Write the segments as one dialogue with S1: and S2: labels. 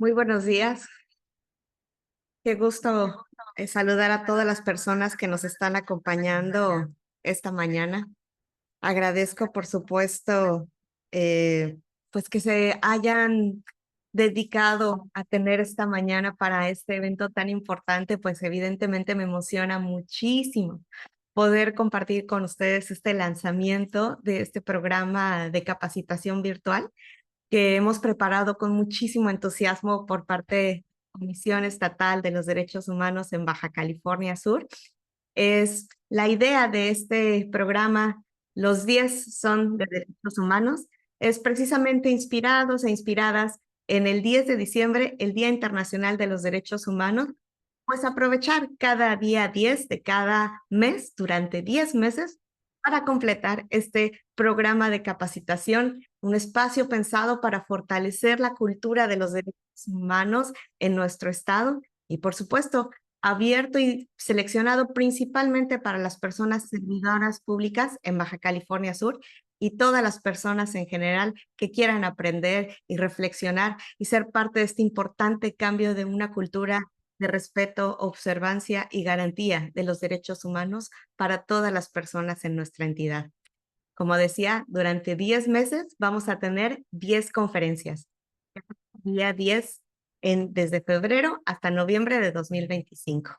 S1: Muy buenos días. Qué gusto saludar a todas las personas que nos están acompañando esta mañana. Agradezco, por supuesto, eh, pues que se hayan dedicado a tener esta mañana para este evento tan importante, pues evidentemente me emociona muchísimo poder compartir con ustedes este lanzamiento de este programa de capacitación virtual que hemos preparado con muchísimo entusiasmo por parte de la Comisión Estatal de los Derechos Humanos en Baja California Sur. Es la idea de este programa, los 10 son de derechos humanos, es precisamente inspirados e inspiradas en el 10 de diciembre, el Día Internacional de los Derechos Humanos, pues aprovechar cada día 10 de cada mes, durante 10 meses, para completar este programa de capacitación, un espacio pensado para fortalecer la cultura de los derechos humanos en nuestro estado y, por supuesto, abierto y seleccionado principalmente para las personas servidoras públicas en Baja California Sur y todas las personas en general que quieran aprender y reflexionar y ser parte de este importante cambio de una cultura de respeto, observancia y garantía de los derechos humanos para todas las personas en nuestra entidad. Como decía, durante 10 meses vamos a tener 10 conferencias. Día 10 desde febrero hasta noviembre de 2025.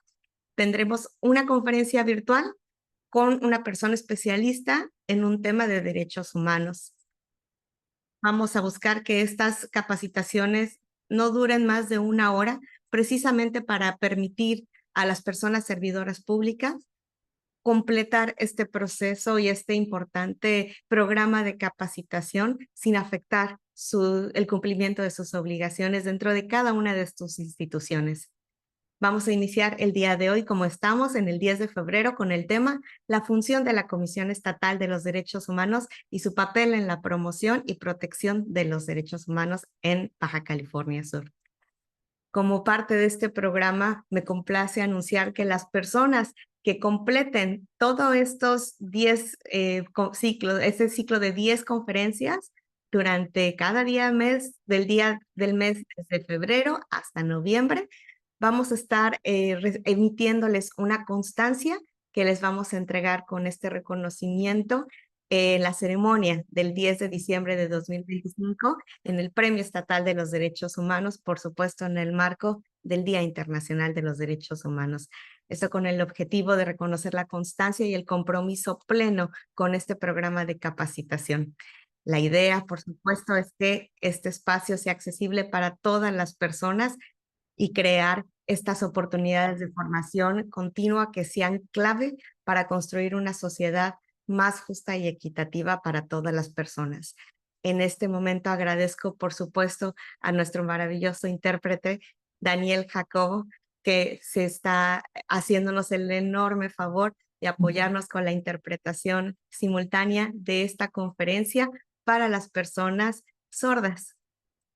S1: Tendremos una conferencia virtual con una persona especialista en un tema de derechos humanos. Vamos a buscar que estas capacitaciones no duren más de una hora, precisamente para permitir a las personas servidoras públicas completar este proceso y este importante programa de capacitación sin afectar el cumplimiento de sus obligaciones dentro de cada una de sus instituciones. Vamos a iniciar el día de hoy, como estamos, en el 10 de febrero, con el tema La función de la Comisión Estatal de los Derechos Humanos y su papel en la promoción y protección de los derechos humanos en Baja California Sur. Como parte de este programa, me complace anunciar que las personas que completen todos estos 10 ciclos, este ciclo de 10 conferencias durante cada día del mes desde febrero hasta noviembre, vamos a estar emitiéndoles una constancia que les vamos a entregar con este reconocimiento en la ceremonia del 10 de diciembre de 2025 en el Premio Estatal de los Derechos Humanos, por supuesto en el marco del Día Internacional de los Derechos Humanos. Esto con el objetivo de reconocer la constancia y el compromiso pleno con este programa de capacitación. La idea, por supuesto, es que este espacio sea accesible para todas las personas y crear estas oportunidades de formación continua que sean clave para construir una sociedad más justa y equitativa para todas las personas. En este momento agradezco, por supuesto, a nuestro maravilloso intérprete, Daniel Jacobo, que se está haciéndonos el enorme favor de apoyarnos con la interpretación simultánea de esta conferencia para las personas sordas.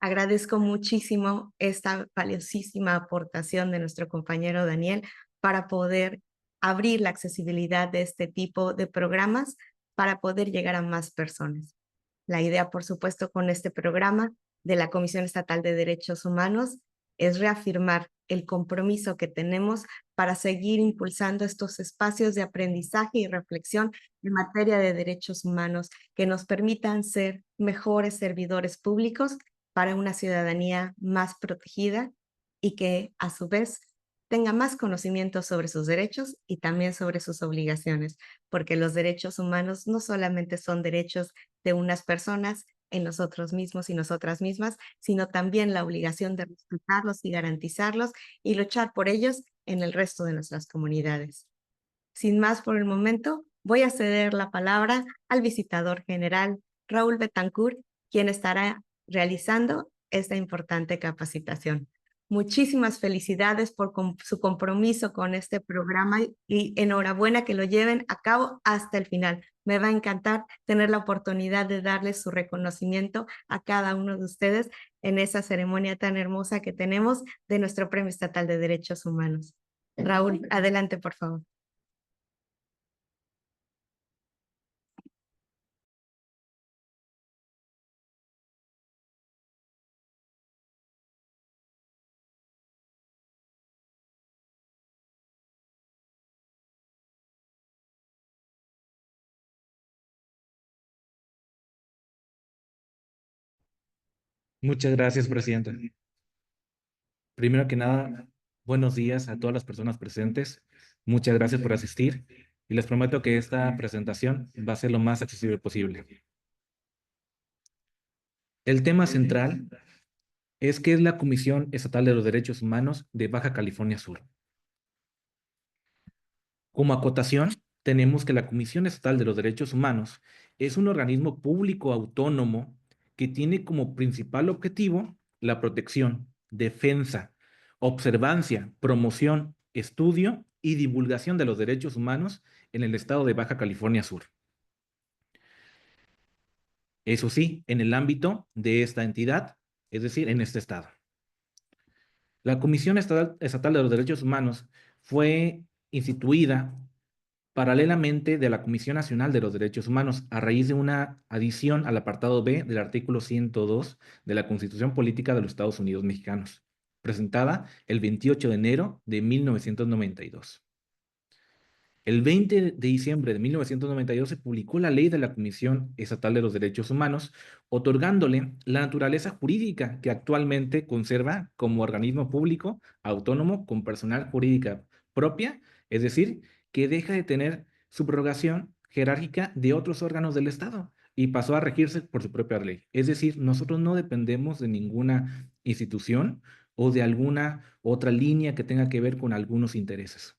S1: Agradezco muchísimo esta valiosísima aportación de nuestro compañero Daniel para poder abrir la accesibilidad de este tipo de programas para poder llegar a más personas. La idea, por supuesto, con este programa de la Comisión Estatal de Derechos Humanos es reafirmar el compromiso que tenemos para seguir impulsando estos espacios de aprendizaje y reflexión en materia de derechos humanos que nos permitan ser mejores servidores públicos para una ciudadanía más protegida y que a su vez tenga más conocimiento sobre sus derechos y también sobre sus obligaciones, porque los derechos humanos no solamente son derechos de unas personas en nosotros mismos y nosotras mismas, sino también la obligación de respetarlos y garantizarlos y luchar por ellos en el resto de nuestras comunidades. Sin más por el momento, voy a ceder la palabra al visitador general Raúl Betancourt, quien estará realizando esta importante capacitación. Muchísimas felicidades por su compromiso con este programa y enhorabuena que lo lleven a cabo hasta el final. Me va a encantar tener la oportunidad de darles su reconocimiento a cada uno de ustedes en esa ceremonia tan hermosa que tenemos de nuestro Premio Estatal de Derechos Humanos. Raúl, adelante, por favor.
S2: Muchas gracias, Presidenta. Primero que nada, buenos días a todas las personas presentes. Muchas gracias por asistir y les prometo que esta presentación va a ser lo más accesible posible. El tema central es qué es la Comisión Estatal de los Derechos Humanos de Baja California Sur. Como acotación, tenemos que la Comisión Estatal de los Derechos Humanos es un organismo público autónomo que tiene como principal objetivo la protección, defensa, observancia, promoción, estudio y divulgación de los derechos humanos en el estado de Baja California Sur. Eso sí, en el ámbito de esta entidad, es decir, en este estado. La Comisión Estatal de los Derechos Humanos fue instituida paralelamente de la Comisión Nacional de los Derechos Humanos, a raíz de una adición al apartado B del artículo 102 de la Constitución Política de los Estados Unidos Mexicanos, presentada el 28 de enero de 1992. El 20 de diciembre de 1992 se publicó la Ley de la Comisión Estatal de los Derechos Humanos, otorgándole la naturaleza jurídica que actualmente conserva como organismo público autónomo con personal jurídica propia, es decir, que deja de tener subrogación jerárquica de otros órganos del Estado y pasó a regirse por su propia ley. Es decir, nosotros no dependemos de ninguna institución o de alguna otra línea que tenga que ver con algunos intereses.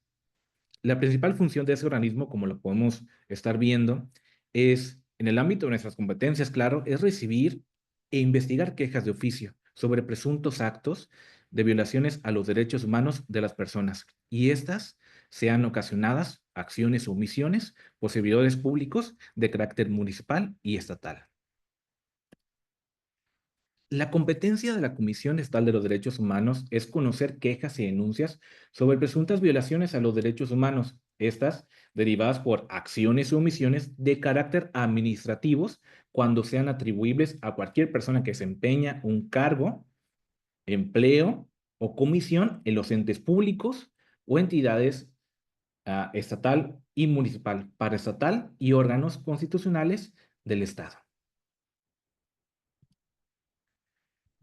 S2: La principal función de ese organismo, como lo podemos estar viendo, es, en el ámbito de nuestras competencias, claro, es recibir e investigar quejas de oficio sobre presuntos actos de violaciones a los derechos humanos de las personas, y estas sean ocasionadas acciones o omisiones por servidores públicos de carácter municipal y estatal. La competencia de la Comisión Estatal de los Derechos Humanos es conocer quejas y denuncias sobre presuntas violaciones a los derechos humanos, estas derivadas por acciones o omisiones de carácter administrativos cuando sean atribuibles a cualquier persona que desempeña un cargo, empleo o comisión en los entes públicos o entidades estatal y municipal, paraestatal y órganos constitucionales del Estado.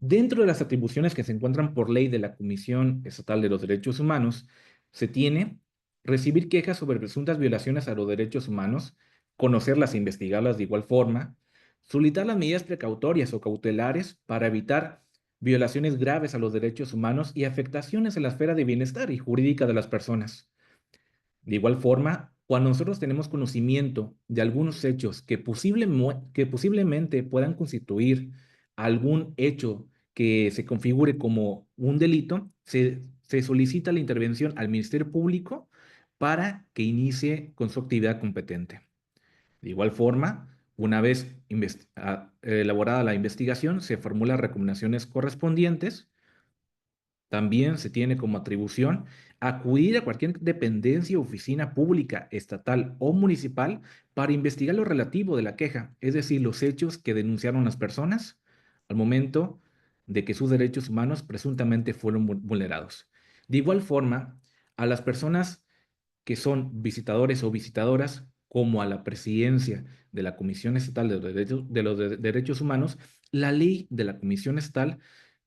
S2: Dentro de las atribuciones que se encuentran por ley de la Comisión Estatal de los Derechos Humanos, se tiene recibir quejas sobre presuntas violaciones a los derechos humanos, conocerlas e investigarlas de igual forma, solicitar las medidas precautorias o cautelares para evitar violaciones graves a los derechos humanos y afectaciones en la esfera de bienestar y jurídica de las personas. De igual forma, cuando nosotros tenemos conocimiento de algunos hechos que posiblemente puedan constituir algún hecho que se configure como un delito, se solicita la intervención al Ministerio Público para que inicie con su actividad competente. De igual forma, una vez elaborada la investigación, se formulan recomendaciones correspondientes. También se tiene como atribución acudir a cualquier dependencia o oficina pública, estatal o municipal para investigar lo relativo de la queja, es decir, los hechos que denunciaron las personas al momento de que sus derechos humanos presuntamente fueron vulnerados. De igual forma, a las personas que son visitadores o visitadoras, como a la presidencia de la Comisión Estatal de los Derechos Humanos, la ley de la Comisión Estatal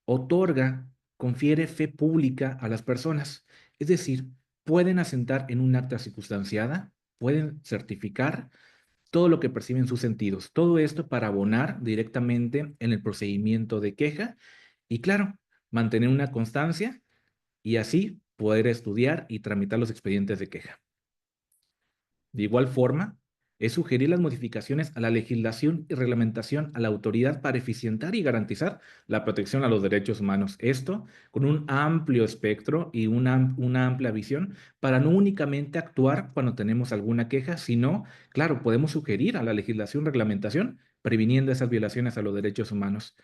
S2: otorga, confiere fe pública a las personas. Es decir, pueden asentar en un acta circunstanciada, pueden certificar todo lo que perciben sus sentidos. Todo esto para abonar directamente en el procedimiento de queja y, claro, mantener una constancia y así poder estudiar y tramitar los expedientes de queja. De igual forma, es sugerir las modificaciones a la legislación y reglamentación a la autoridad para eficientar y garantizar la protección a los derechos humanos. Esto con un amplio espectro y una amplia visión para no únicamente actuar cuando tenemos alguna queja, sino, claro, podemos sugerir a la legislación y reglamentación previniendo esas violaciones a los derechos humanos.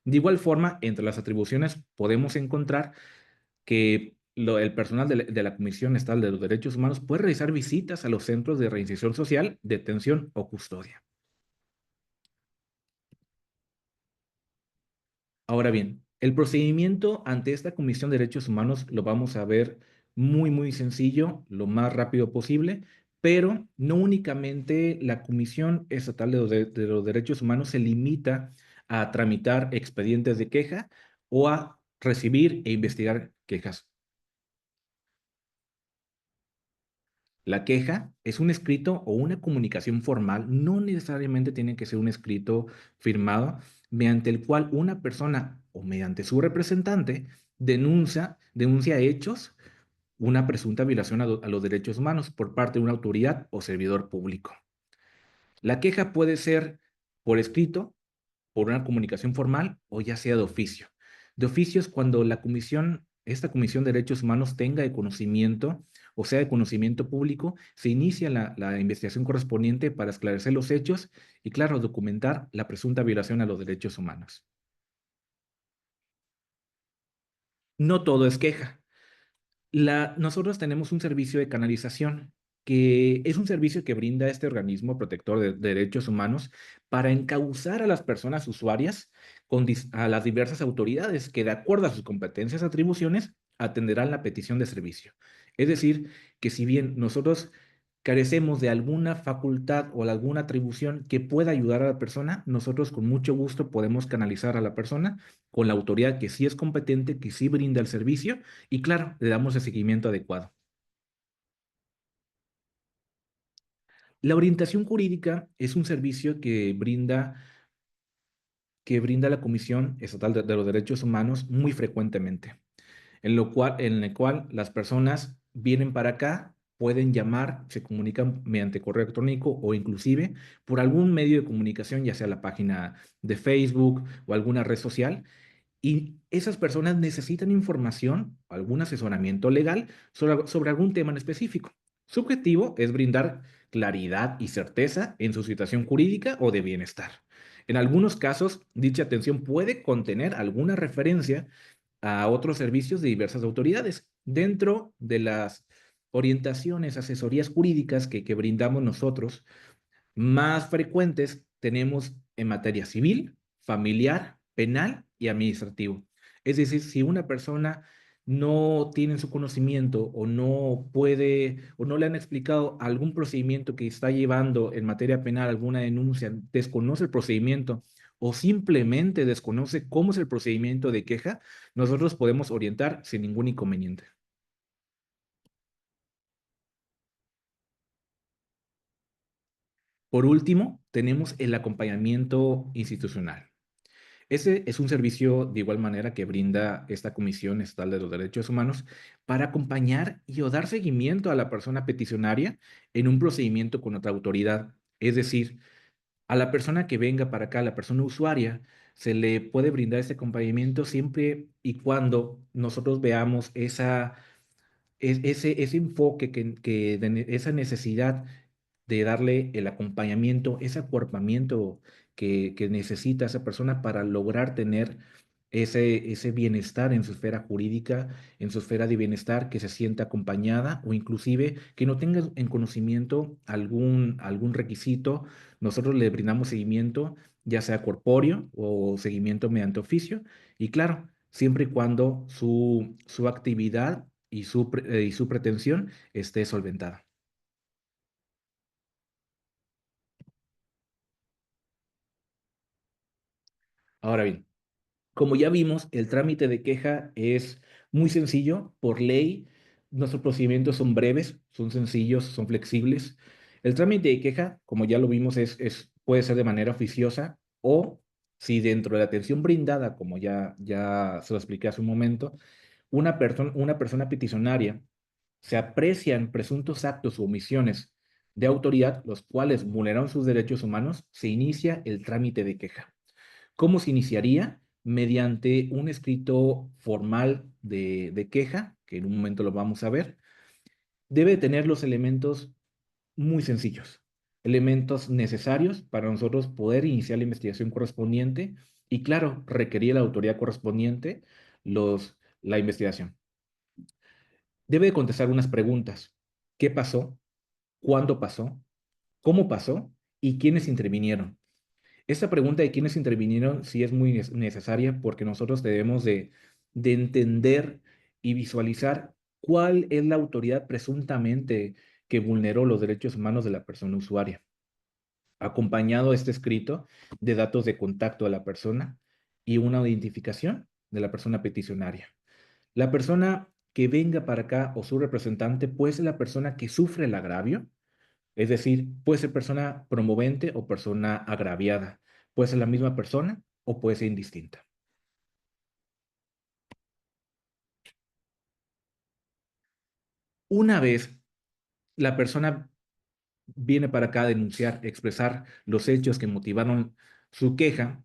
S2: De igual forma, entre las atribuciones podemos encontrar que el personal de la Comisión Estatal de los Derechos Humanos puede realizar visitas a los centros de reinserción social, detención o custodia. Ahora bien, el procedimiento ante esta Comisión de Derechos Humanos lo vamos a ver muy, muy sencillo, lo más rápido posible, pero no únicamente la Comisión Estatal de los Derechos Humanos se limita a tramitar expedientes de queja o a recibir e investigar quejas. La queja es un escrito o una comunicación formal, no necesariamente tiene que ser un escrito firmado, mediante el cual una persona o mediante su representante denuncia hechos, una presunta violación a los derechos humanos por parte de una autoridad o servidor público. La queja puede ser por escrito, por una comunicación formal o ya sea de oficio. De oficio es cuando esta Comisión de Derechos Humanos tenga de conocimiento o sea de conocimiento público, se inicia la investigación correspondiente para esclarecer los hechos y, claro, documentar la presunta violación a los derechos humanos. No todo es queja. Nosotros tenemos un servicio de canalización, que es un servicio que brinda este organismo protector de derechos humanos para encauzar a las personas usuarias a las diversas autoridades que, de acuerdo a sus competencias y atribuciones, atenderán la petición de servicio. Es decir, que si bien nosotros carecemos de alguna facultad o de alguna atribución que pueda ayudar a la persona, nosotros con mucho gusto podemos canalizar a la persona con la autoridad que sí es competente, que sí brinda el servicio y claro, le damos el seguimiento adecuado. La orientación jurídica es un servicio que brinda la Comisión Estatal de los Derechos Humanos muy frecuentemente, en el cual las personas vienen para acá, pueden llamar, se comunican mediante correo electrónico o inclusive por algún medio de comunicación, ya sea la página de Facebook o alguna red social. Y esas personas necesitan información, algún asesoramiento legal sobre algún tema en específico. Su objetivo es brindar claridad y certeza en su situación jurídica o de bienestar. En algunos casos, dicha atención puede contener alguna referencia a otros servicios de diversas autoridades. Dentro de las orientaciones, asesorías jurídicas que brindamos nosotros, más frecuentes tenemos en materia civil, familiar, penal y administrativo. Es decir, si una persona no tiene su conocimiento o no puede o no le han explicado algún procedimiento que está llevando en materia penal, alguna denuncia, desconoce el procedimiento o simplemente desconoce cómo es el procedimiento de queja, nosotros podemos orientar sin ningún inconveniente. Por último, tenemos el acompañamiento institucional. Ese es un servicio de igual manera que brinda esta Comisión Estatal de los Derechos Humanos para acompañar y o dar seguimiento a la persona peticionaria en un procedimiento con otra autoridad. Es decir, a la persona que venga para acá, la persona usuaria, se le puede brindar este acompañamiento siempre y cuando nosotros veamos ese enfoque, esa necesidad de darle el acompañamiento, ese acuerpamiento que necesita esa persona para lograr tener ese bienestar en su esfera jurídica, en su esfera de bienestar, que se sienta acompañada o inclusive que no tenga en conocimiento algún requisito. Nosotros le brindamos seguimiento, ya sea corpóreo o seguimiento mediante oficio, y claro, siempre y cuando su actividad y su pretensión esté solventada. Ahora bien, como ya vimos, el trámite de queja es muy sencillo. Por ley, nuestros procedimientos son breves, son sencillos, son flexibles. El trámite de queja, como ya lo vimos, puede ser de manera oficiosa o si dentro de la atención brindada, como ya se lo expliqué hace un momento, una persona peticionaria se aprecian presuntos actos o omisiones de autoridad, los cuales vulneran sus derechos humanos, se inicia el trámite de queja. ¿Cómo se iniciaría? Mediante un escrito formal de queja, que en un momento lo vamos a ver. Debe tener los elementos muy sencillos, elementos necesarios para nosotros poder iniciar la investigación correspondiente y, claro, requerir a la autoridad correspondiente la investigación. Debe de contestar unas preguntas. ¿Qué pasó? ¿Cuándo pasó? ¿Cómo pasó? ¿Y quiénes intervinieron? Esta pregunta de quiénes intervinieron sí es muy necesaria porque nosotros debemos de entender y visualizar cuál es la autoridad presuntamente que vulneró los derechos humanos de la persona usuaria. acompañado este escrito de datos de contacto de la persona y una identificación de la persona peticionaria. La persona que venga para acá o su representante puede ser la persona que sufre el agravio, es decir, puede ser persona promovente o persona agraviada. Puede ser la misma persona o puede ser indistinta. Una vez la persona viene para acá a denunciar, expresar los hechos que motivaron su queja,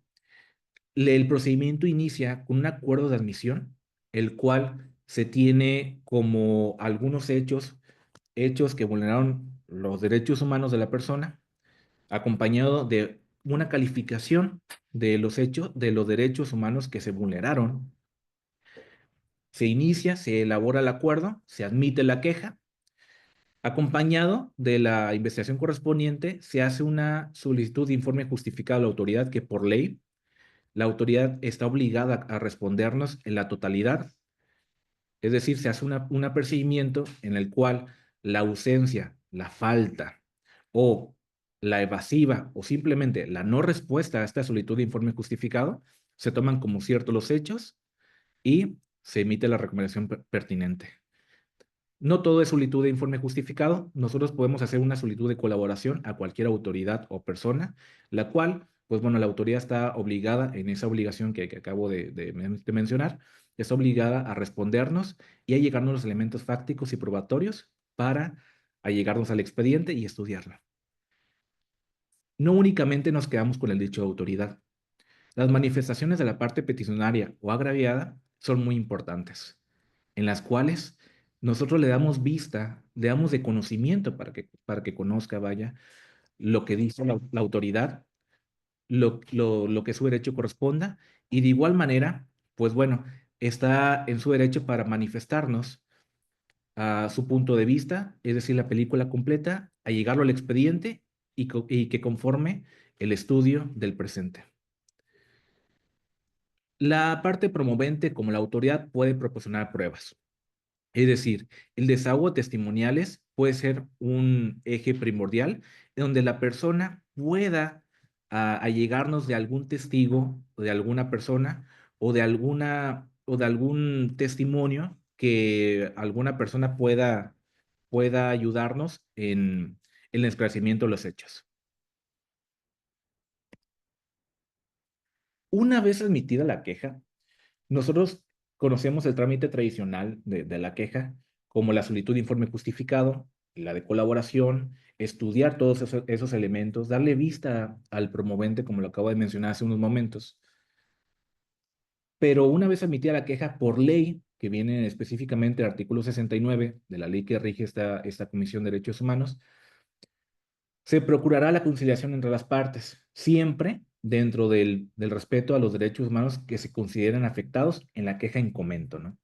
S2: el procedimiento inicia con un acuerdo de admisión, el cual se tiene como algunos hechos que vulneraron los derechos humanos de la persona, acompañado de una calificación de los hechos, de los derechos humanos que se vulneraron. Se inicia, se elabora el acuerdo, se admite la queja. Acompañado de la investigación correspondiente, se hace una solicitud de informe justificado a la autoridad que por ley la autoridad está obligada a respondernos en la totalidad. Es decir, se hace un apercibimiento en el cual la ausencia, la falta o la evasiva o simplemente la no respuesta a esta solicitud de informe justificado se toman como ciertos los hechos y se emite la recomendación pertinente. No todo es solicitud de informe justificado. Nosotros podemos hacer una solicitud de colaboración a cualquier autoridad o persona, la cual, pues bueno, la autoridad está obligada en esa obligación que acabo de mencionar, está obligada a respondernos y a llegarnos los elementos fácticos y probatorios para allegarnos al expediente y estudiarlo. No únicamente nos quedamos con el dicho de autoridad. Las manifestaciones de la parte peticionaria o agraviada son muy importantes, en las cuales nosotros le damos vista, le damos de conocimiento para que conozca, vaya, lo que dice la autoridad, lo que su derecho corresponda, y de igual manera, pues bueno, está en su derecho para manifestarnos a su punto de vista, es decir, la película completa, a llegarlo al expediente y que conforme el estudio del presente. La parte promovente, como la autoridad, puede proporcionar pruebas. Es decir, el desahogo de testimoniales puede ser un eje primordial en donde la persona pueda allegarnos de algún testigo, o de alguna persona o de algún testimonio que alguna persona pueda ayudarnos en el esclarecimiento de los hechos. Una vez admitida la queja, nosotros conocemos el trámite tradicional de la queja, como la solicitud de informe justificado, la de colaboración, estudiar todos esos elementos, darle vista al promovente, como lo acabo de mencionar hace unos momentos. Pero una vez admitida la queja por ley, que viene específicamente el artículo 69 de la ley que rige esta Comisión de Derechos Humanos, se procurará la conciliación entre las partes, siempre dentro del respeto a los derechos humanos que se consideran afectados en la queja en comento, ¿no?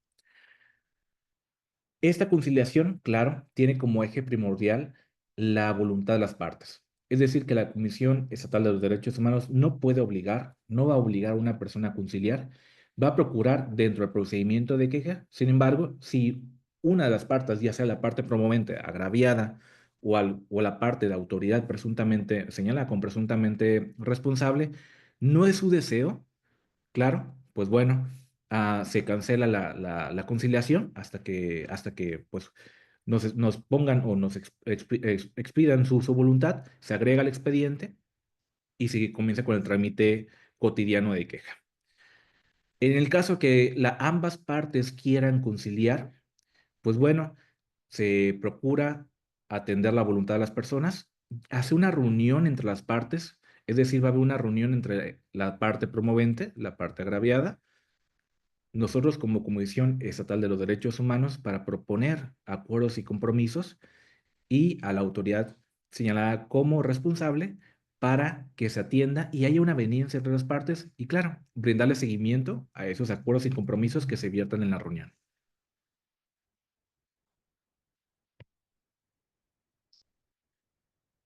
S2: Esta conciliación, claro, tiene como eje primordial la voluntad de las partes. Es decir, que la Comisión Estatal de los Derechos Humanos no puede obligar, no va a obligar a una persona a conciliar, va a procurar dentro del procedimiento de queja. Sin embargo, si una de las partes, ya sea la parte promovente agraviada o la parte de autoridad presuntamente señalada como presuntamente responsable, no es su deseo. Claro, pues bueno, se cancela la conciliación hasta que pues, nos pongan o nos expidan su voluntad, se agrega el expediente y se comienza con el trámite cotidiano de queja. En el caso que ambas partes quieran conciliar, pues bueno, se procura atender la voluntad de las personas, hace una reunión entre las partes, es decir, va a haber una reunión entre la parte promovente, la parte agraviada, nosotros como Comisión Estatal de los Derechos Humanos para proponer acuerdos y compromisos y a la autoridad señalada como responsable para que se atienda y haya una aveniencia entre las partes y, claro, brindarle seguimiento a esos acuerdos y compromisos que se viertan en la reunión.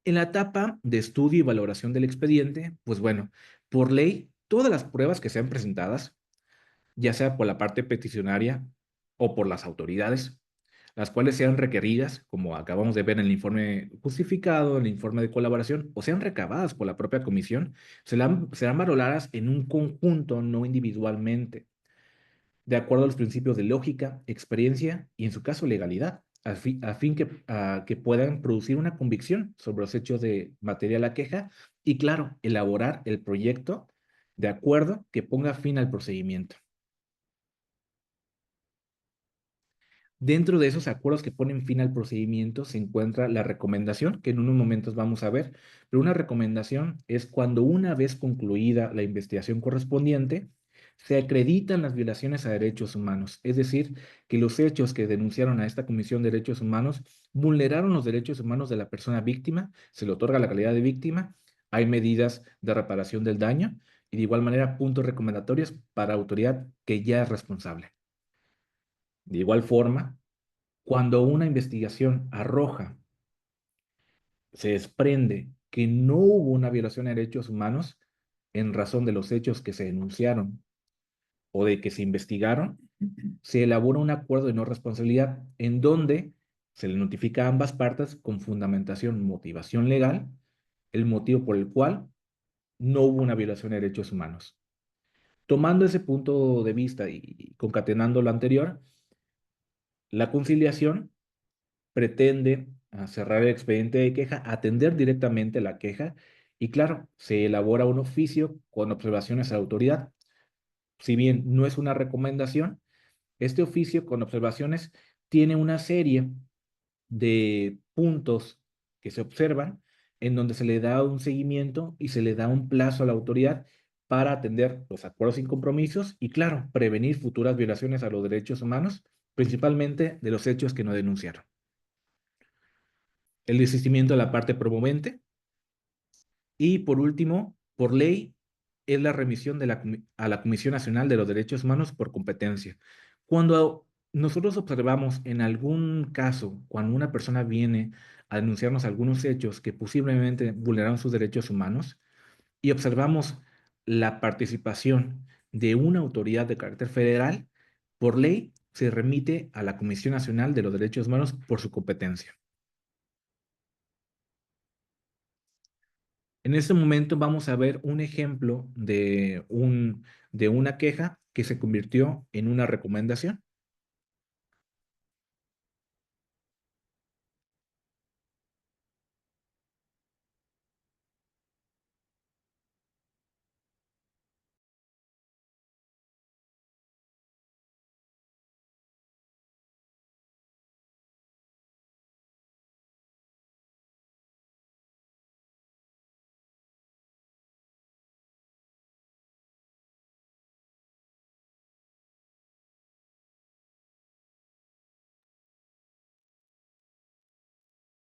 S2: En la etapa de estudio y valoración del expediente, pues bueno, por ley, todas las pruebas que sean presentadas, ya sea por la parte peticionaria o por las autoridades, las cuales sean requeridas, como acabamos de ver en el informe justificado, en el informe de colaboración, o sean recabadas por la propia comisión, serán valoradas en un conjunto, no individualmente, de acuerdo a los principios de lógica, experiencia y, en su caso, legalidad, a fin que puedan producir una convicción sobre los hechos de materia de la queja y, claro, elaborar el proyecto de acuerdo que ponga fin al procedimiento. Dentro de esos acuerdos que ponen fin al procedimiento se encuentra la recomendación, que en unos momentos vamos a ver, pero una recomendación es cuando, una vez concluida la investigación correspondiente, se acreditan las violaciones a derechos humanos, es decir, que los hechos que denunciaron a esta Comisión de Derechos Humanos vulneraron los derechos humanos de la persona víctima, se le otorga la calidad de víctima, hay medidas de reparación del daño y, de igual manera, puntos recomendatorios para autoridad que ya es responsable. De igual forma, cuando una investigación arroja, se desprende que no hubo una violación de derechos humanos en razón de los hechos que se denunciaron o de que se investigaron, se elabora un acuerdo de no responsabilidad en donde se le notifica a ambas partes con fundamentación, motivación legal, el motivo por el cual no hubo una violación de derechos humanos. Tomando ese punto de vista y concatenando lo anterior, la conciliación pretende cerrar el expediente de queja, atender directamente la queja y, claro, se elabora un oficio con observaciones a la autoridad. Si bien no es una recomendación, este oficio con observaciones tiene una serie de puntos que se observan en donde se le da un seguimiento y se le da un plazo a la autoridad para atender los acuerdos sin compromisos y, claro, prevenir futuras violaciones a los derechos humanos, principalmente de los hechos que no denunciaron. El desistimiento de la parte promovente. Y por último, por ley, es la remisión a la Comisión Nacional de los Derechos Humanos por competencia. Cuando nosotros observamos en algún caso, cuando una persona viene a denunciarnos algunos hechos que posiblemente vulneraron sus derechos humanos y observamos la participación de una autoridad de carácter federal, por ley se remite a la Comisión Nacional de los Derechos Humanos por su competencia. En este momento vamos a ver un ejemplo de una queja que se convirtió en una recomendación.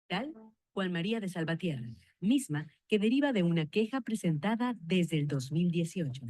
S3: Tal Juan María de Salvatierra, misma que deriva de una queja presentada desde el 2018.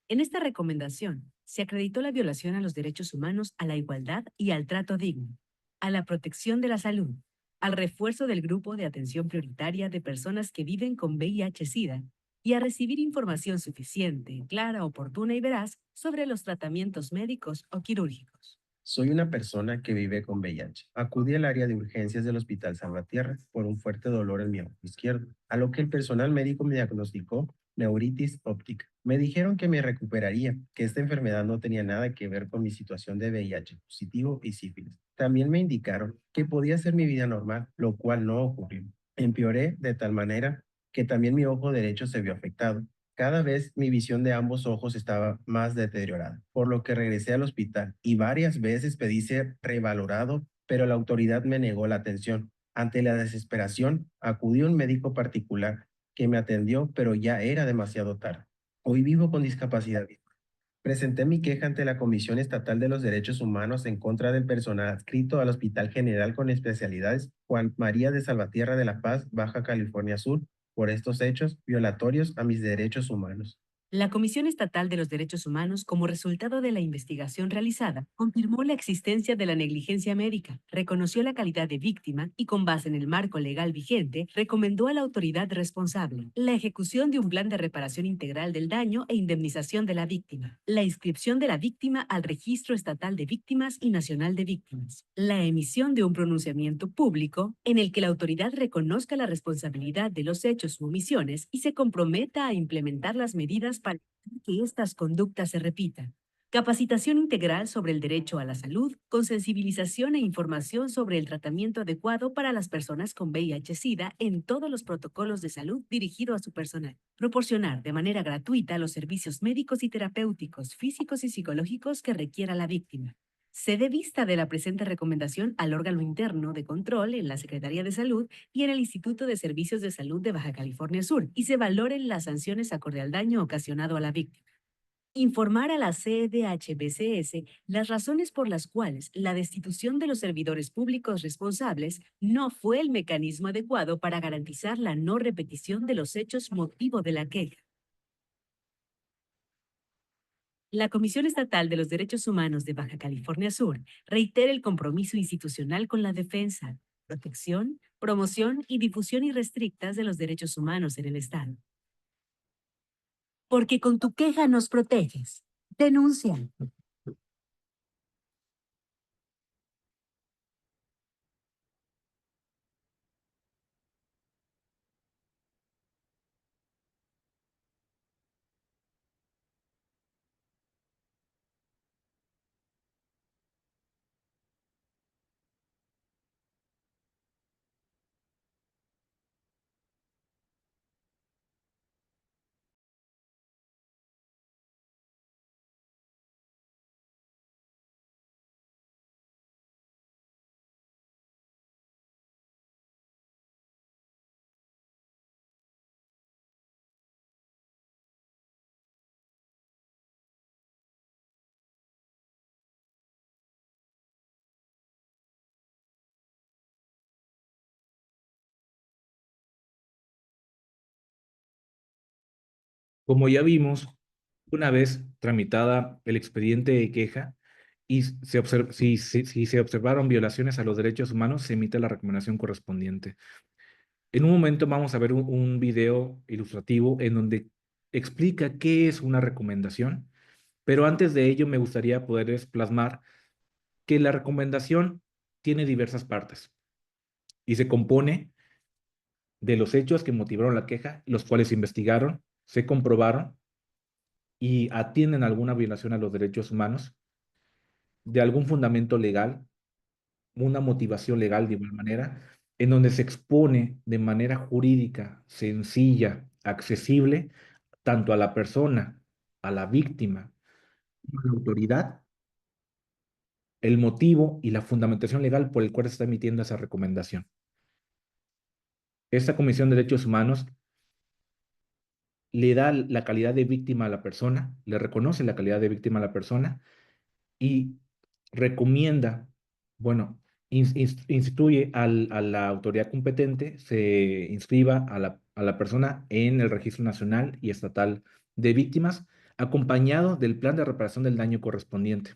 S3: En esta recomendación se acreditó la violación a los derechos humanos, a la igualdad y al trato digno, a la protección de la salud, al refuerzo del grupo de atención prioritaria de personas que viven con VIH-Sida y a recibir información suficiente, clara, oportuna y veraz sobre los tratamientos médicos o quirúrgicos.
S4: Soy una persona que vive con VIH. Acudí al área de urgencias del Hospital Salvatierra por un fuerte dolor en mi ojo izquierdo, a lo que el personal médico me diagnosticó neuritis óptica. Me dijeron que me recuperaría, que esta enfermedad no tenía nada que ver con mi situación de VIH positivo y sífilis. También me indicaron que podía ser mi vida normal, lo cual no ocurrió. Empeoré de tal manera que también mi ojo derecho se vio afectado. Cada vez mi visión de ambos ojos estaba más deteriorada, por lo que regresé al hospital y varias veces pedí ser revalorado, pero la autoridad me negó la atención. Ante la desesperación, acudí a un médico particular que me atendió, pero ya era demasiado tarde. Hoy vivo con discapacidad visual. Presenté mi queja ante la Comisión Estatal de los Derechos Humanos en contra del personal adscrito al Hospital General con Especialidades Juan María de Salvatierra de La Paz, Baja California Sur, por estos hechos violatorios a mis derechos humanos.
S3: La Comisión Estatal de los Derechos Humanos, como resultado de la investigación realizada, confirmó la existencia de la negligencia médica, reconoció la calidad de víctima y, con base en el marco legal vigente, recomendó a la autoridad responsable la ejecución de un plan de reparación integral del daño e indemnización de la víctima, la inscripción de la víctima al Registro Estatal de Víctimas y Nacional de Víctimas, la emisión de un pronunciamiento público en el que la autoridad reconozca la responsabilidad de los hechos u omisiones y se comprometa a implementar las medidas para que estas conductas se repitan. Capacitación integral sobre el derecho a la salud, con sensibilización e información sobre el tratamiento adecuado para las personas con VIH-Sida en todos los protocolos de salud dirigido a su personal. Proporcionar de manera gratuita los servicios médicos y terapéuticos, físicos y psicológicos que requiera la víctima. Se dé vista de la presente recomendación al órgano interno de control en la Secretaría de Salud y en el Instituto de Servicios de Salud de Baja California Sur y se valoren las sanciones acorde al daño ocasionado a la víctima. Informar a la CDHBCS las razones por las cuales la destitución de los servidores públicos responsables no fue el mecanismo adecuado para garantizar la no repetición de los hechos motivo de la queja. La Comisión Estatal de los Derechos Humanos de Baja California Sur reitera el compromiso institucional con la defensa, protección, promoción y difusión irrestrictas de los derechos humanos en el Estado. Porque con tu queja nos proteges. Denuncia.
S2: Como ya vimos, una vez tramitada el expediente de queja y si se observaron violaciones a los derechos humanos, se emite la recomendación correspondiente. En un momento vamos a ver un video ilustrativo en donde explica qué es una recomendación, pero antes de ello me gustaría poderles plasmar que la recomendación tiene diversas partes y se compone de los hechos que motivaron la queja, los cuales se investigaron, se comprobaron y atienden a alguna violación a los derechos humanos, de algún fundamento legal, una motivación legal de igual manera, en donde se expone de manera jurídica, sencilla, accesible, tanto a la persona, a la víctima, como a la autoridad, el motivo y la fundamentación legal por el cual se está emitiendo esa recomendación. Esta Comisión de Derechos Humanos le da la calidad de víctima a la persona, le reconoce la calidad de víctima a la persona y recomienda, bueno, instituye a la autoridad competente, se inscriba a la persona en el Registro Nacional y Estatal de Víctimas, acompañado del plan de reparación del daño correspondiente.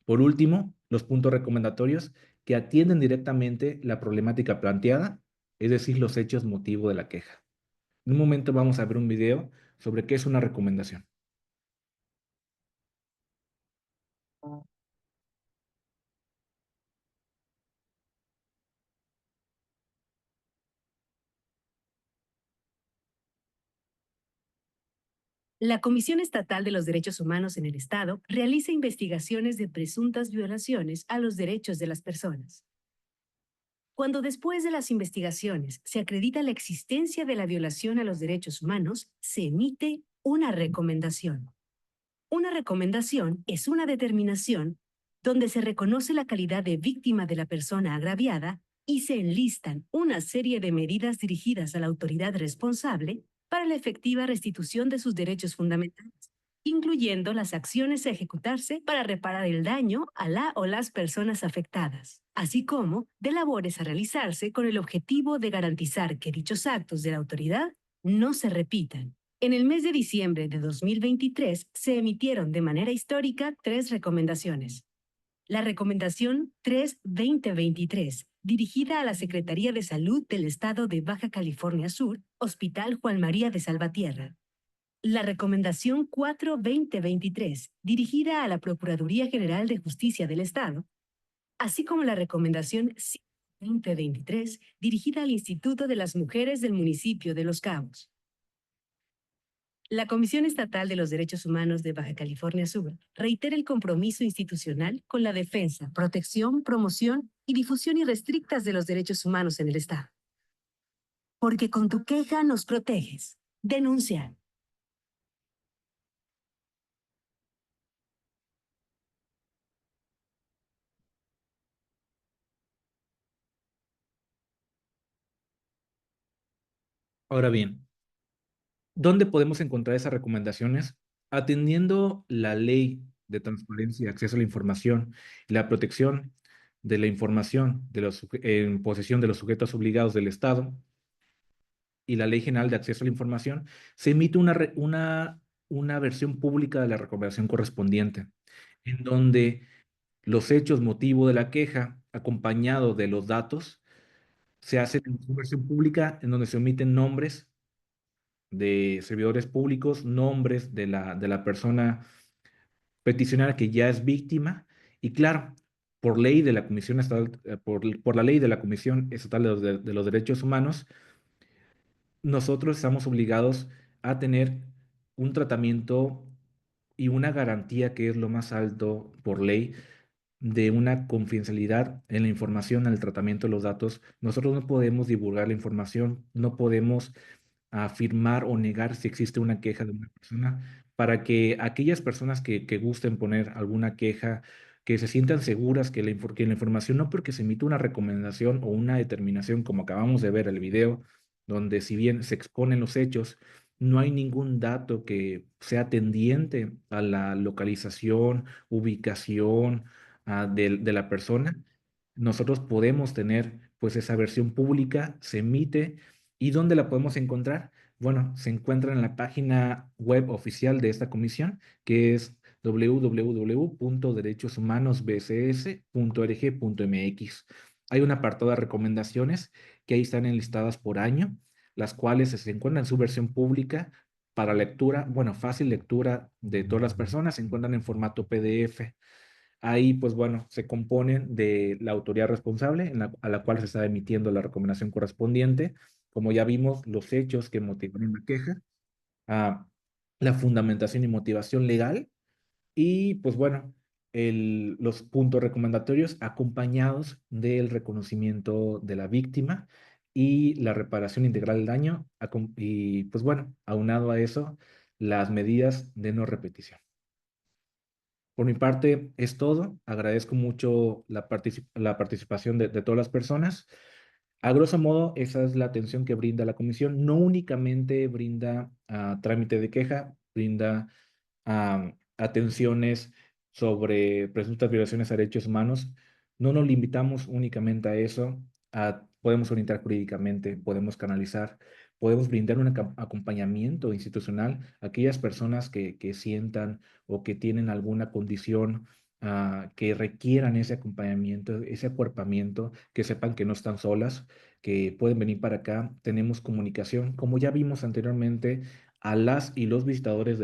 S2: Por último, los puntos recomendatorios que atienden directamente la problemática planteada, es decir, los hechos motivo de la queja. En un momento vamos a ver un video sobre qué es una recomendación.
S3: La Comisión Estatal de los Derechos Humanos en el Estado realiza investigaciones de presuntas violaciones a los derechos de las personas. Cuando después de las investigaciones se acredita la existencia de la violación a los derechos humanos, se emite una recomendación. Una recomendación es una determinación donde se reconoce la calidad de víctima de la persona agraviada y se enlistan una serie de medidas dirigidas a la autoridad responsable para la efectiva restitución de sus derechos fundamentales, incluyendo las acciones a ejecutarse para reparar el daño a la o las personas afectadas, así como de labores a realizarse con el objetivo de garantizar que dichos actos de la autoridad no se repitan. En el mes de diciembre de 2023 se emitieron de manera histórica 3 recomendaciones. La recomendación 3-2023, dirigida a la Secretaría de Salud del Estado de Baja California Sur, Hospital Juan María de Salvatierra. La recomendación 4-2023, dirigida a la Procuraduría General de Justicia del Estado, así como la recomendación 5-2023, dirigida al Instituto de las Mujeres del municipio de Los Cabos. La Comisión Estatal de los Derechos Humanos de Baja California Sur reitera el compromiso institucional con la defensa, protección, promoción y difusión irrestrictas de los derechos humanos en el Estado. Porque con tu queja nos proteges. Denuncia.
S2: Ahora bien, ¿dónde podemos encontrar esas recomendaciones? Atendiendo la ley de transparencia y acceso a la información y la protección de la información en posesión de los sujetos obligados del Estado y la Ley General de Acceso a la Información, se emite una versión pública de la recomendación correspondiente, en donde los hechos motivo de la queja, acompañado de los datos, se hace en una versión pública en donde se omiten nombres de servidores públicos, nombres de la persona peticionaria que ya es víctima, y claro, por ley de la Comisión Estatal, por la ley de la Comisión Estatal de los Derechos Humanos, nosotros estamos obligados a tener un tratamiento y una garantía que es lo más alto por ley de una confidencialidad en la información, en el tratamiento de los datos. Nosotros no podemos divulgar la información, no podemos afirmar o negar si existe una queja de una persona, para que aquellas personas que gusten poner alguna queja, que se sientan seguras que la información, no porque se emite una recomendación o una determinación, como acabamos de ver el video, donde si bien se exponen los hechos, no hay ningún dato que sea tendiente a la localización, ubicación, de la persona. Nosotros podemos tener pues esa versión pública, se emite. ¿Y dónde la podemos encontrar? Bueno, se encuentra en la página web oficial de esta comisión, que es www.derechoshumanosbcs.org.mx. Hay un apartado de recomendaciones que ahí están enlistadas por año, las cuales se encuentran en su versión pública para lectura, bueno, fácil lectura de todas las personas, se encuentran en formato PDF. Ahí, pues bueno, se componen de la autoridad responsable a la cual se está emitiendo la recomendación correspondiente. Como ya vimos, los hechos que motivaron la queja, ah, la fundamentación y motivación legal y, pues bueno, los puntos recomendatorios acompañados del reconocimiento de la víctima y la reparación integral del daño. Y, pues bueno, aunado a eso, las medidas de no repetición. Por mi parte es todo. Agradezco mucho la participación de todas las personas. A grosso modo, esa es la atención que brinda la comisión. No únicamente brinda trámite de queja, brinda atenciones sobre presuntas violaciones a derechos humanos. No nos limitamos únicamente a eso. Podemos orientar jurídicamente, podemos canalizar, podemos brindar un acompañamiento institucional a aquellas personas que sientan o que tienen alguna condición que requieran ese acompañamiento, ese acuerpamiento, que sepan que no están solas, que pueden venir para acá. Tenemos comunicación, como ya vimos anteriormente, a las y los visitadores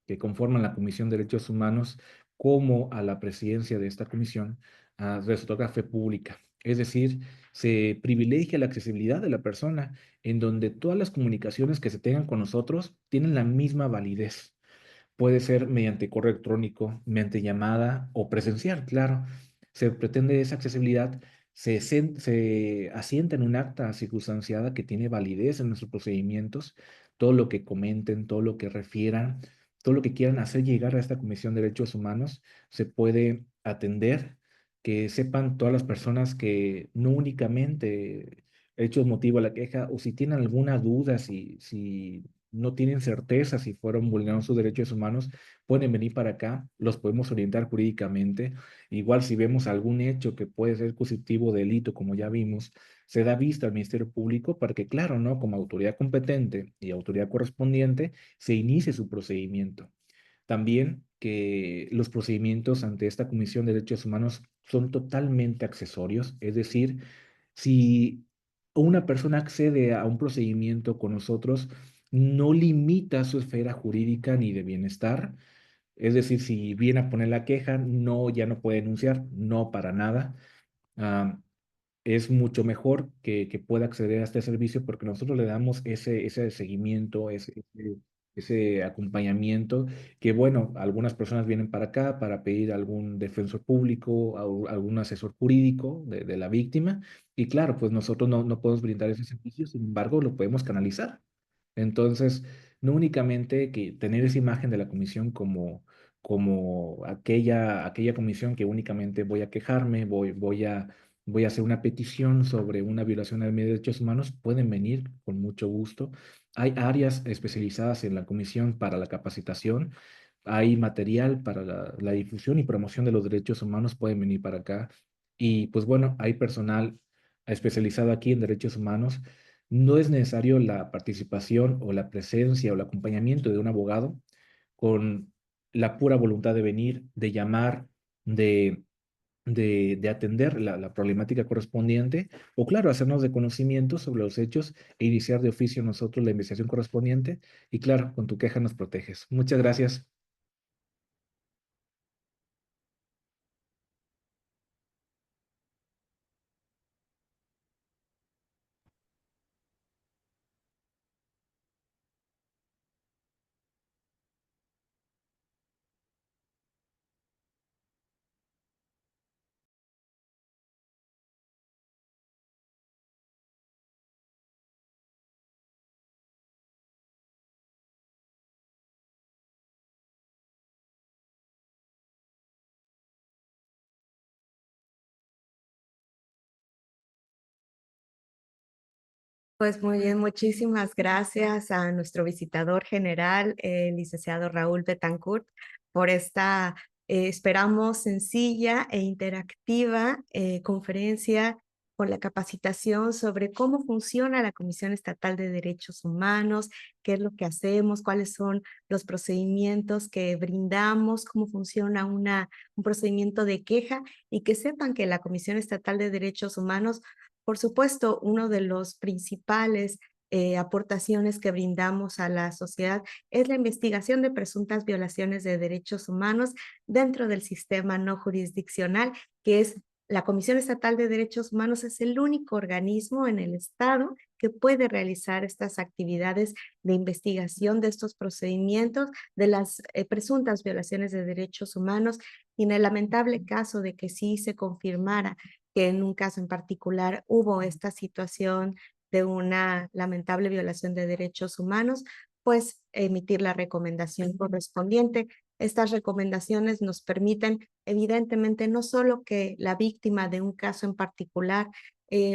S2: que conforman la Comisión de Derechos Humanos, como a la presidencia de esta comisión, resultó fe pública. Es decir, se privilegia la accesibilidad de la persona, en donde todas las comunicaciones que se tengan con nosotros tienen la misma validez. Puede ser mediante correo electrónico, mediante llamada o presencial, claro. Se pretende esa accesibilidad, se asienta en un acta circunstanciada que tiene validez en nuestros procedimientos, todo lo que comenten, todo lo que refieran, todo lo que quieran hacer llegar a esta Comisión de Derechos Humanos, se puede atender, que sepan todas las personas que no únicamente hechos motivo a la queja, o si tienen alguna duda, si no tienen certeza si fueron vulnerados sus derechos humanos, pueden venir para acá, los podemos orientar jurídicamente. Igual si vemos algún hecho que puede ser constitutivo de delito, como ya vimos, se da vista al Ministerio Público para que, claro, ¿no? Como autoridad competente y autoridad correspondiente, se inicie su procedimiento. También que los procedimientos ante esta Comisión de Derechos Humanos son totalmente accesorios, es decir, si una persona accede a un procedimiento con nosotros, no limita su esfera jurídica ni de bienestar, es decir, si viene a poner la queja, no, ya no puede denunciar, no para nada. Ah, es mucho mejor que pueda acceder a este servicio porque nosotros le damos ese seguimiento, ese acompañamiento, que bueno, algunas personas vienen para acá para pedir algún defensor público, algún asesor jurídico de la víctima, y claro, pues nosotros no podemos brindar ese servicio, sin embargo, lo podemos canalizar. Entonces, no únicamente que tener esa imagen de la comisión como aquella comisión que únicamente voy a quejarme, voy a hacer una petición sobre una violación de mis derechos humanos, pueden venir con mucho gusto. Hay áreas especializadas en la comisión para la capacitación, hay material para la difusión y promoción de los derechos humanos, pueden venir para acá. Y pues bueno, hay personal especializado aquí en derechos humanos. No es necesario la participación o la presencia o el acompañamiento de un abogado con la pura voluntad de venir, de llamar, de de atender la problemática correspondiente, o claro, hacernos de conocimiento sobre los hechos e iniciar de oficio nosotros la investigación correspondiente. Y claro, con tu queja nos proteges. Muchas gracias.
S1: Pues muy bien, muchísimas gracias a nuestro visitador general, el licenciado Raúl Betancourt, por esta, esperamos, sencilla e interactiva conferencia con la capacitación sobre cómo funciona la Comisión Estatal de Derechos Humanos, qué es lo que hacemos, cuáles son los procedimientos que brindamos, cómo funciona un procedimiento de queja y que sepan que la Comisión Estatal de Derechos Humanos, por supuesto, uno de los principales aportaciones que brindamos a la sociedad es la investigación de presuntas violaciones de derechos humanos dentro del sistema no jurisdiccional, que es la Comisión Estatal de Derechos Humanos. Es el único organismo en el Estado que puede realizar estas actividades de investigación de estos procedimientos, de las presuntas violaciones de derechos humanos, y en el lamentable caso de que sí se confirmara que en un caso en particular hubo esta situación de una lamentable violación de derechos humanos, pues emitir la recomendación correspondiente. Estas recomendaciones nos permiten, evidentemente, no solo que la víctima de un caso en particular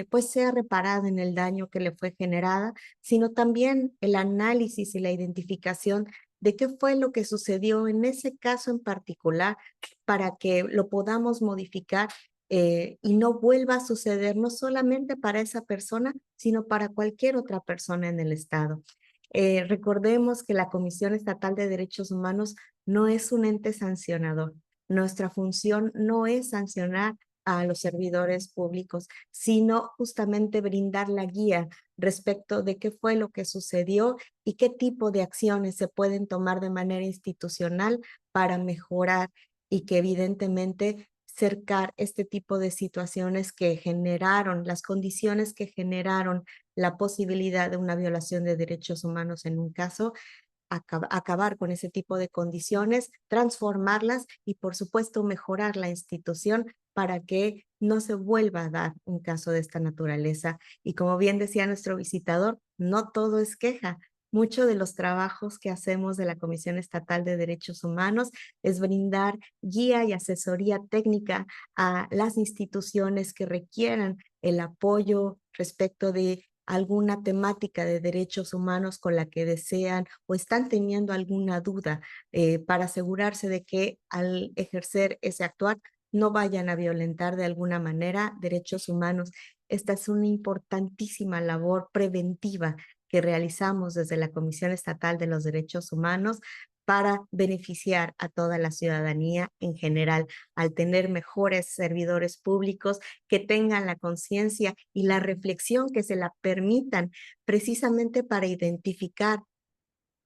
S1: pues sea reparada en el daño que le fue generada, sino también el análisis y la identificación de qué fue lo que sucedió en ese caso en particular para que lo podamos modificar y no vuelva a suceder no solamente para esa persona, sino para cualquier otra persona en el Estado. Recordemos que la Comisión Estatal de Derechos Humanos no es un ente sancionador. Nuestra función no es sancionar a los servidores públicos, sino justamente brindar la guía respecto de qué fue lo que sucedió y qué tipo de acciones se pueden tomar de manera institucional para mejorar y que evidentemente cercar este tipo de situaciones que generaron, las condiciones que generaron la posibilidad de una violación de derechos humanos en un caso, acabar con ese tipo de condiciones, transformarlas y, por supuesto, mejorar la institución para que no se vuelva a dar un caso de esta naturaleza. Y como bien decía nuestro visitador, no todo es queja. Mucho de los trabajos que hacemos de la Comisión Estatal de Derechos Humanos es brindar guía y asesoría técnica a las instituciones que requieran el apoyo respecto de alguna temática de derechos humanos con la que desean o están teniendo alguna duda para asegurarse de que al ejercer ese actuar no vayan a violentar de alguna manera derechos humanos. Esta es una importantísima labor preventiva que realizamos desde la Comisión Estatal de los Derechos Humanos para beneficiar a toda la ciudadanía en general, al tener mejores servidores públicos que tengan la conciencia y la reflexión que se la permitan precisamente para identificar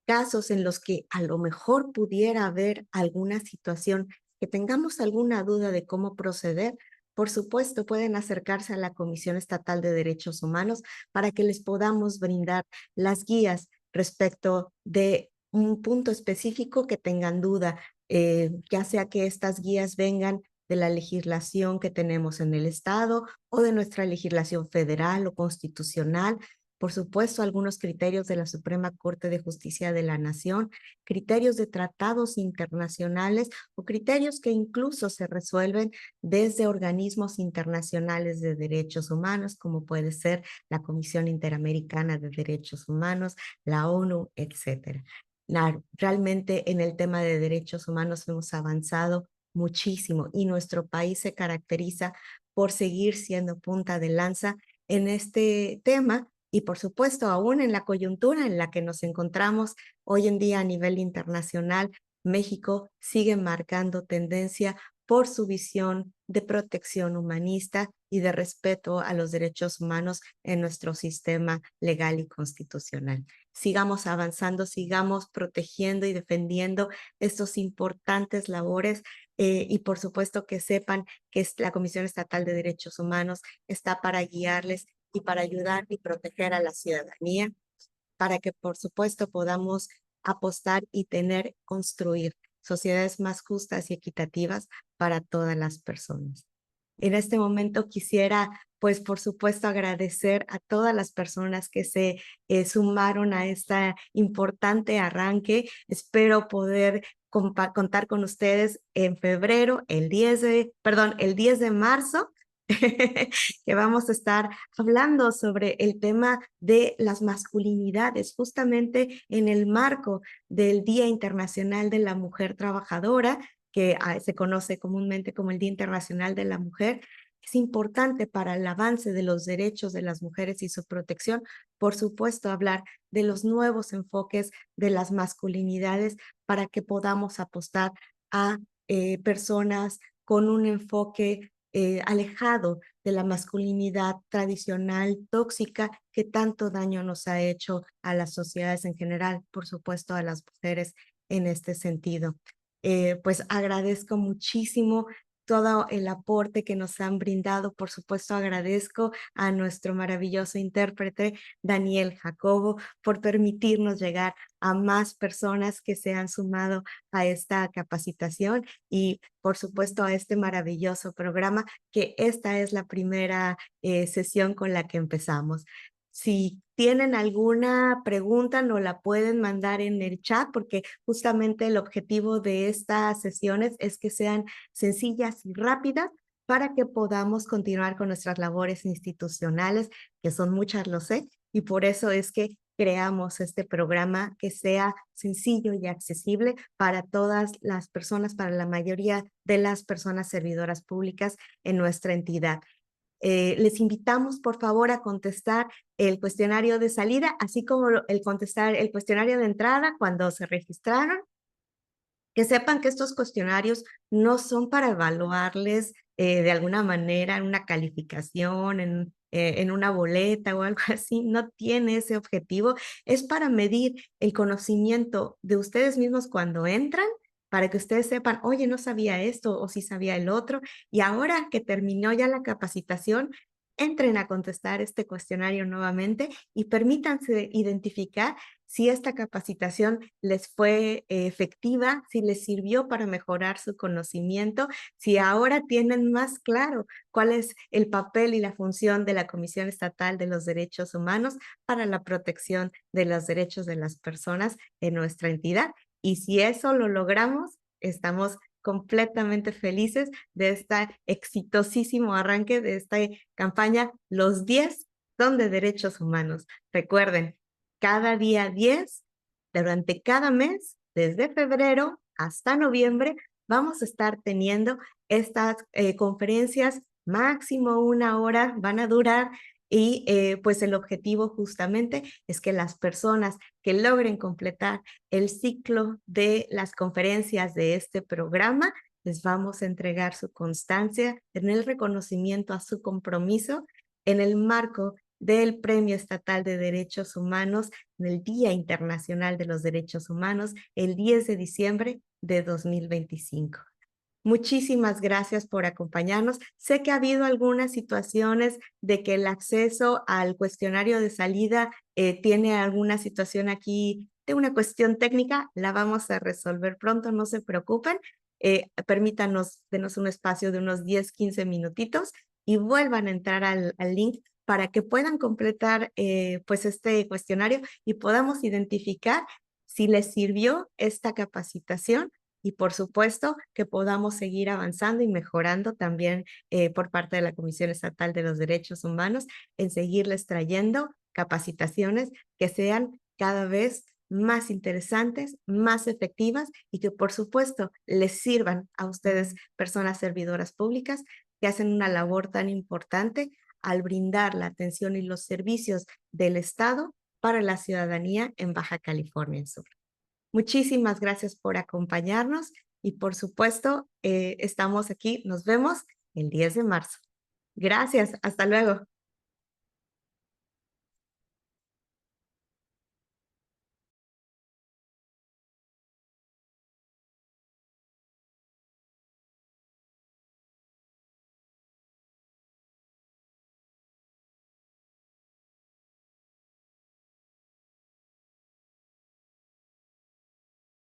S1: casos en los que a lo mejor pudiera haber alguna situación que tengamos alguna duda de cómo proceder. Por supuesto, pueden acercarse a la Comisión Estatal de Derechos Humanos para que les podamos brindar las guías respecto de un punto específico que tengan duda, ya sea que estas guías vengan de la legislación que tenemos en el Estado o de nuestra legislación federal o constitucional. Por supuesto, algunos criterios de la Suprema Corte de Justicia de la Nación, criterios de tratados internacionales o criterios que incluso se resuelven desde organismos internacionales de derechos humanos, como puede ser la Comisión Interamericana de Derechos Humanos, la ONU, etcétera. Realmente en el tema de derechos humanos hemos avanzado muchísimo y nuestro país se caracteriza por seguir siendo punta de lanza en este tema y por supuesto aún en la coyuntura en la que nos encontramos hoy en día a nivel internacional. México sigue marcando tendencia por su visión de protección humanista y de respeto a los derechos humanos en nuestro sistema legal y constitucional. Sigamos avanzando, sigamos protegiendo y defendiendo estos importantes labores y por supuesto que sepan que la Comisión Estatal de Derechos Humanos está para guiarles y para ayudar y proteger a la ciudadanía, para que por supuesto podamos apostar y construir sociedades más justas y equitativas para todas las personas. En este momento quisiera, pues por supuesto, agradecer a todas las personas que se sumaron a este importante arranque. Espero poder contar con ustedes en febrero, el 10 de marzo, que vamos a estar hablando sobre el tema de las masculinidades, justamente en el marco del Día Internacional de la Mujer Trabajadora, que se conoce comúnmente como el Día Internacional de la Mujer. Es importante para el avance de los derechos de las mujeres y su protección, por supuesto, hablar de los nuevos enfoques de las masculinidades para que podamos apostar a personas con un enfoque alejado de la masculinidad tradicional tóxica que tanto daño nos ha hecho a las sociedades en general, por supuesto a las mujeres en este sentido. Pues agradezco muchísimo todo el aporte que nos han brindado. Por supuesto, agradezco a nuestro maravilloso intérprete, Daniel Jacobo, por permitirnos llegar a más personas que se han sumado a esta capacitación y, por supuesto, a este maravilloso programa, que esta es la primera sesión con la que empezamos. Si tienen alguna pregunta, nos la pueden mandar en el chat, porque justamente el objetivo de estas sesiones es que sean sencillas y rápidas para que podamos continuar con nuestras labores institucionales, que son muchas, lo sé, y por eso es que creamos este programa que sea sencillo y accesible para todas las personas, para la mayoría de las personas servidoras públicas en nuestra entidad. Les invitamos, por favor, a contestar el cuestionario de salida, así como contestar el cuestionario de entrada cuando se registraron. Que sepan que estos cuestionarios no son para evaluarles de alguna manera en una calificación, en una boleta o algo así, no tiene ese objetivo. Es para medir el conocimiento de ustedes mismos cuando entran, para que ustedes sepan, oye, no sabía esto o sí sabía el otro, y ahora que terminó ya la capacitación, entren a contestar este cuestionario nuevamente y permítanse identificar si esta capacitación les fue efectiva, si les sirvió para mejorar su conocimiento, si ahora tienen más claro cuál es el papel y la función de la Comisión Estatal de los Derechos Humanos para la protección de los derechos de las personas en nuestra entidad. Y si eso lo logramos, estamos completamente felices de este exitosísimo arranque de esta campaña Los 10 son de derechos humanos. Recuerden, cada día 10, durante cada mes, desde febrero hasta noviembre, vamos a estar teniendo estas conferencias, máximo 1 hora van a durar, y pues el objetivo justamente es que las personas que logren completar el ciclo de las conferencias de este programa, les vamos a entregar su constancia en el reconocimiento a su compromiso en el marco del Premio Estatal de Derechos Humanos en el Día Internacional de los Derechos Humanos, el 10 de diciembre de 2025. Muchísimas gracias por acompañarnos. Sé que ha habido algunas situaciones de que el acceso al cuestionario de salida tiene alguna situación aquí de una cuestión técnica. La vamos a resolver pronto, no se preocupen. Permítanos, denos un espacio de unos 10, 15 minutitos y vuelvan a entrar al link para que puedan completar pues este cuestionario y podamos identificar si les sirvió esta capacitación, y por supuesto que podamos seguir avanzando y mejorando también por parte de la Comisión Estatal de los Derechos Humanos en seguirles trayendo capacitaciones que sean cada vez más interesantes, más efectivas y que por supuesto les sirvan a ustedes, personas servidoras públicas, que hacen una labor tan importante al brindar la atención y los servicios del Estado para la ciudadanía en Baja California Sur. Muchísimas gracias por acompañarnos y por supuesto estamos aquí, nos vemos el 10 de marzo. Gracias, hasta luego.